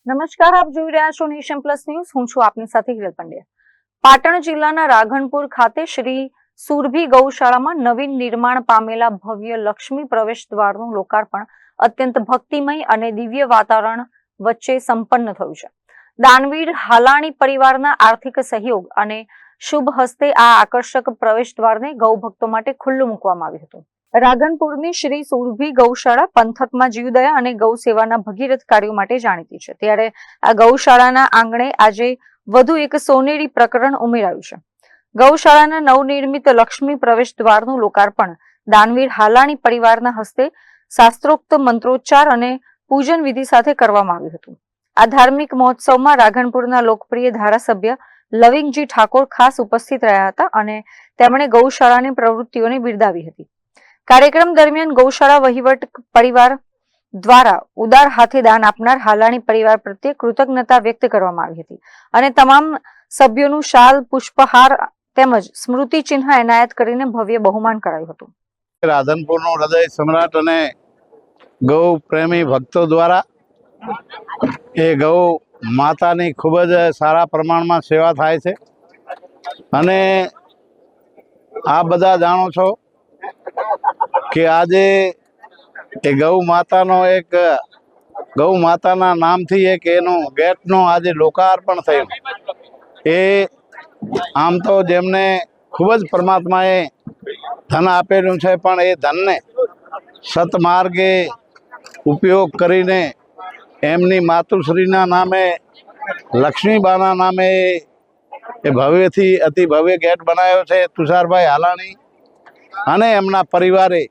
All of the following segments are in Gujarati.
નમસ્કાર, આપ જોઈ રહ્યા છો નેશન પ્લસ ન્યૂઝ. હું છું આપની સાથે હિરલ પંડ્યા. પાટણ જિલ્લાના રાઘણપુર ખાતે શ્રી સુરભી ગૌશાળામાં નવીન નિર્માણ પામેલા ભવ્ય લક્ષ્મી પ્રવેશ દ્વારનું લોકાર્પણ અત્યંત ભક્તિમય અને દિવ્ય વાતાવરણ વચ્ચે સંપન્ન થયું છે. દાનવીર હાલાણી પરિવારના આર્થિક સહયોગ અને શુભ હસ્તે આ આકર્ષક પ્રવેશ દ્વારને ગૌ ભક્તો માટે ખુલ્લું મૂકવામાં આવ્યું હતું. રાધનપુરની શ્રી સુરભી ગૌશાળા પંથકમાં જીવદયા અને ગૌ સેવાના ભગીરથ કાર્યો માટે જાણીતી છે. ત્યારે આ ગૌશાળાના આંગણે આજે વધુ એક સોનેરી પ્રકરણ ઉમેરાયું છે. ગૌશાળાના નવનિર્મિત લક્ષ્મી પ્રવેશ દ્વારનું લોકાર્પણ દાનવીર હાલાણી પરિવારના હસ્તે શાસ્ત્રોક્ત મંત્રોચ્ચાર અને પૂજન વિધિ સાથે કરવામાં આવ્યું હતું. આ ધાર્મિક મહોત્સવમાં રાધનપુરના લોકપ્રિય ધારાસભ્ય લવિંગજી ઠાકોર ખાસ ઉપસ્થિત રહ્યા હતા અને તેમણે ગૌશાળાની પ્રવૃત્તિઓને બિરદાવી હતી. કાર્યક્રમ દરમિયાન ગૌશાળા વહીવટ પરિવાર દ્વારા ઉદાર હાથે દાન આપનાર હાલાણી પરિવાર પ્રત્યે કૃતજ્ઞતા વ્યક્ત કરવામાં આવી હતી અને તમામ સભ્યોનું શાલ, પુષ્પહાર તેમજ સ્મૃતિ ચિહ્ન એનાયત કરીને ભવ્ય બહુમાન કરાયું હતું. રાધનપુરનો હૃદય સમ્રાટ અને ગૌ પ્રેમી ભક્તો દ્વારા એ ગૌ માતાની ખૂબ જ સારા પ્રમાણમાં સેવા થાય છે અને આ બધા જાણો છો કે આજે એ ગૌ માતાના નામથી એક એનું ગેટનું આજે લોકાર્પણ થયું. એ આમ તો જેમને ખૂબ જ પરમાત્માએ ધન આપેલું છે, પણ એ ધનને સતમાર્ગે ઉપયોગ કરીને એમની માતુશ્રીના નામે, લક્ષ્મીબાના નામે એ ભવ્યથી અતિ ભવ્ય ગેટ બનાવ્યો છે. તુષારભાઈ હાલાણી અને એમના પરિવારે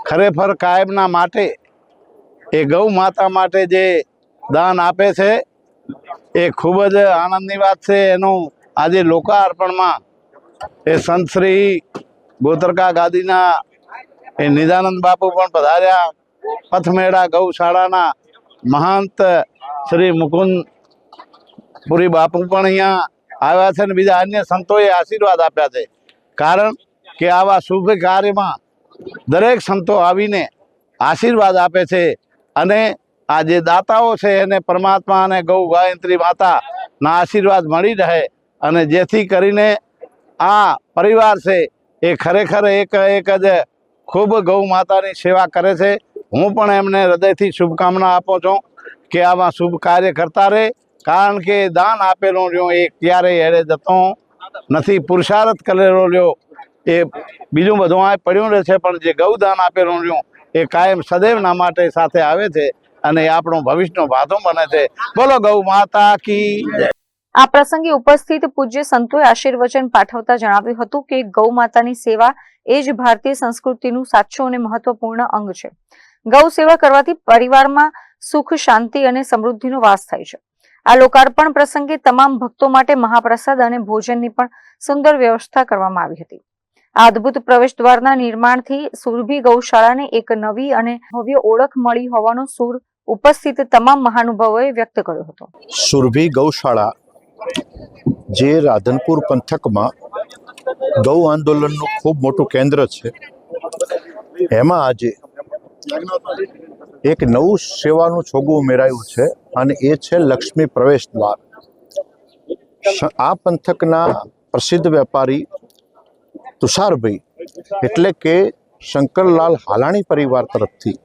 ખરેખર કાયમના માટે એ ગૌ માતા માટે જે દાન આપે છે એ ખૂબ જ આનંદની વાત છે. એનું આજે લોકાર્પણમાં એ સંત શ્રી ગોતરકા ગાદીના એ નિજાનંદ બાપુ પણ પધાર્યા. પથમેળા ગૌશાળાના મહંત શ્રી મુકુંદપુરી બાપુ પણ અહીંયા આવ્યા છે અને બીજા અન્ય સંતોએ આશીર્વાદ આપ્યા છે. કારણ કે આવા શુભ કાર્યમાં દરેક સંતો આવીને આશીર્વાદ આપે છે અને આ જે દાતાઓ છે એને પરમાત્મા અને ગૌ ગાયત્રી માતાના આશીર્વાદ મળી રહે અને જેથી કરીને આ પરિવાર છે એ ખરેખર એક જ ખૂબ ગૌ માતાની સેવા કરે છે. હું પણ એમને હૃદયથી શુભકામના આપું છું કે આવા શુભ કાર્ય કરતા રહે, કારણ કે દાન આપેલો રહ્યો એ ક્યારેય એળે જતો નથી. પુરુષાર્થ કરેલો રહ્યો એ બીજું બધું આ પડ્યું રહે છે, પણ જે ગૌદાન આપેલું રહ્યું એ કાયમ સદૈવના માટે સાથે આવે છે અને એ આપણો ભવિષ્યનો ભાતો બને છે. બોલો ગૌ માતા કી જય. આ પ્રસંગે ઉપસ્થિત પૂજ્ય સંતોએ આશીર્વચન પાઠવતા જણાવ્યું હતું કે ગૌ માતાની સેવા એ જ ભારતીય સંસ્કૃતિનું સાચું અને મહત્વપૂર્ણ અંગ છે. ગૌ સેવા કરવાથી પરિવારમાં સુખ, શાંતિ અને સમૃદ્ધિનો વાસ થાય છે. આ લોકાર્પણ પ્રસંગે તમામ ભક્તો માટે મહાપ્રસાદ અને ભોજનની પણ સુંદર વ્યવસ્થા કરવામાં આવી હતી. આ અદ્ભુત પ્રવેશ દ્વારના નિર્માણથી સુરભી ગૌશાળાને એક નવી અને ભવ્ય ઓળખ મળી હોવાનો સૂર ઉપસ્થિત તમામ મહાનુભાવોએ વ્યક્ત કર્યો હતો. સુરભી ગૌશાળા જે રાધનપુર પંથકમાં ગૌ આંદોલનનું ખૂબ મોટું કેન્દ્ર છે, એમાં આજે એક નવું સેવાનું છોગું ઉમેરાયું છે અને એ છે લક્ષ્મી પ્રવેશ દ્વાર. આ પંથકના પ્રસિદ્ધ વેપારી તુષારભાઈ એટલે કે શંકરલાલ હાલાણી પરિવાર તરફથી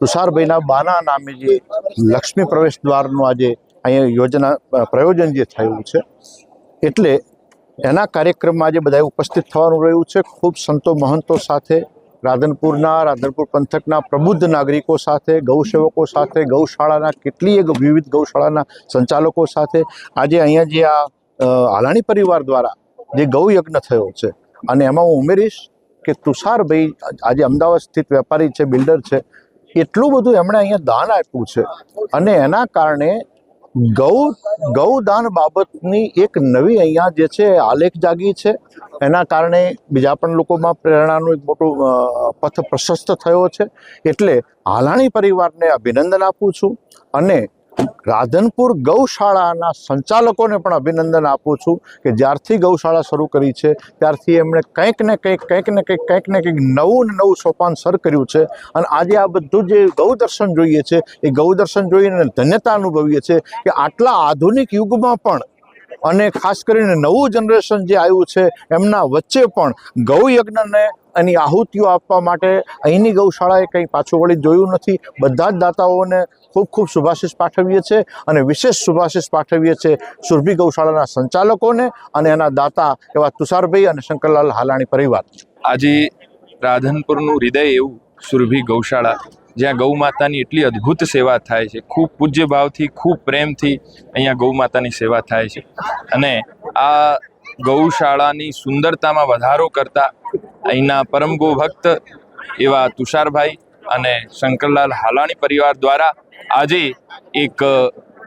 તુષારભાઈના બાના નામે જે લક્ષ્મી પ્રવેશ દ્વારનું આજે અહીંયા પ્રયોજન જે થયું છે, એટલે એના કાર્યક્રમમાં આજે બધા ઉપસ્થિત થવાનું રહ્યું છે. ખૂબ સંતો મહંતો સાથે, રાધનપુર પંથકના પ્રબુદ્ધ નાગરિકો સાથે, ગૌસેવકો સાથે, ગૌશાળાના કેટલીય વિવિધ ગૌશાળાના સંચાલકો સાથે આજે અહીંયા જે આ હાલાણી પરિવાર દ્વારા જે ગૌયજ્ઞ થયો છે, અને એમાં હું ઉમેરીશ કે તુષારભાઈ આજે અમદાવાદ સ્થિત વેપારી છે, બિલ્ડર છે, એટલું બધું એમણે અહીંયા દાન આપ્યું છે અને એના કારણે ગૌદાન બાબતની એક નવી અહીંયા જે છે આલેખ જાગી છે. એના કારણે બીજા પણ લોકોમાં પ્રેરણાનું એક મોટું પથ પ્રશસ્ત થયો છે. એટલે હાલાણી પરિવારને અભિનંદન આપું છું અને રાધનપુર ગૌશાળાના સંચાલકોને પણ અભિનંદન આપું છું કે જ્યારથી ગૌશાળા શરૂ કરી છે ત્યારથી એમણે કંઈક ને કંઈક નવું સોપાન સર કર્યું છે અને આજે આ બધું જે ગૌદર્શન જોઈએ છે એ ગૌદર્શન જોઈને ધન્યતા અનુભવીએ છીએ કે આટલા આધુનિક યુગમાં પણ અને ખાસ કરીને નવું જનરેશન જે આવ્યું છે એમના વચ્ચે પણ ગૌયજ્ઞને એની આહુતિઓ આપવા માટે અહીંની ગૌશાળાએ કંઈ પાછું વળી જોયું નથી. બધા જ દાતાઓને ખૂબ શુભાશીષ પાઠવીએ છીએ અને વિશેષ શુભાશીષ પાઠવીએ છીએ સુરભી ગૌશાળાના સંચાલકોને અને એના દાતા એવા તુષારભાઈ અને શંકરલાલ હાલાણી પરિવાર. આજે રાધનપુરનું હૃદય એવું સુરભી ગૌશાળા, જ્યાં ગૌ માતાની એટલી અદ્ભુત સેવા થાય છે, ખૂબ પૂજ્ય ભાવથી, ખૂબ પ્રેમથી અહીંયા ગૌ માતાની સેવા થાય છે. અને આ ગૌશાળાની સુંદરતામાં વધારો કરતા અહીંના પરમ ગોભક્ત એવા તુષારભાઈ અને શંકરલાલ હાલાણી પરિવાર દ્વારા આજે એક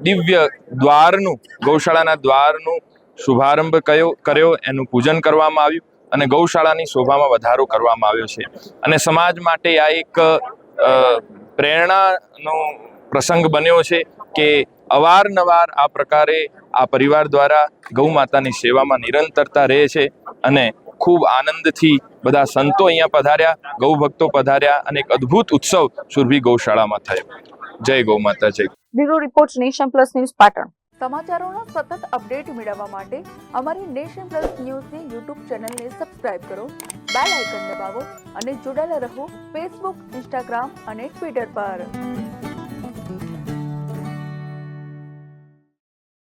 દિવ્ય દ્વારનું, ગૌશાળાના દ્વારનું શુભારંભ કર્યો, એનું પૂજન કરવામાં આવ્યું અને ગૌશાળાની શોભામાં વધારો કરવામાં આવ્યો છે. અને સમાજ માટે આ એક પ્રેરણાનો પ્રસંગ બન્યો છે કે અવારનવાર આ પ્રકારે આ પરિવાર દ્વારા ગૌ માતાની સેવામાં નિરંતરતા રહે છે અને ખૂબ આનંદથી બધા સંતો અહીંયા પધાર્યા, ગૌ ભક્તો પધાર્યા અને એક અદ્ભુત ઉત્સવ સુરભી ગૌશાળામાં થયો. જય ગૌ માતા, જય. Bureau report nation plus news Patan. સમાચારોના સતત અપડેટ મેળવવા માટે અમારી નેશન પ્લસ ન્યૂઝની યુટ્યુબ ચેનલને સબસ્ક્રાઇબ કરો, બેલ આઇકન દબાવો અને જોડાયેલા રહો ફેસબુક, ઇન્સ્ટાગ્રામ અને ટ્વિટર પર.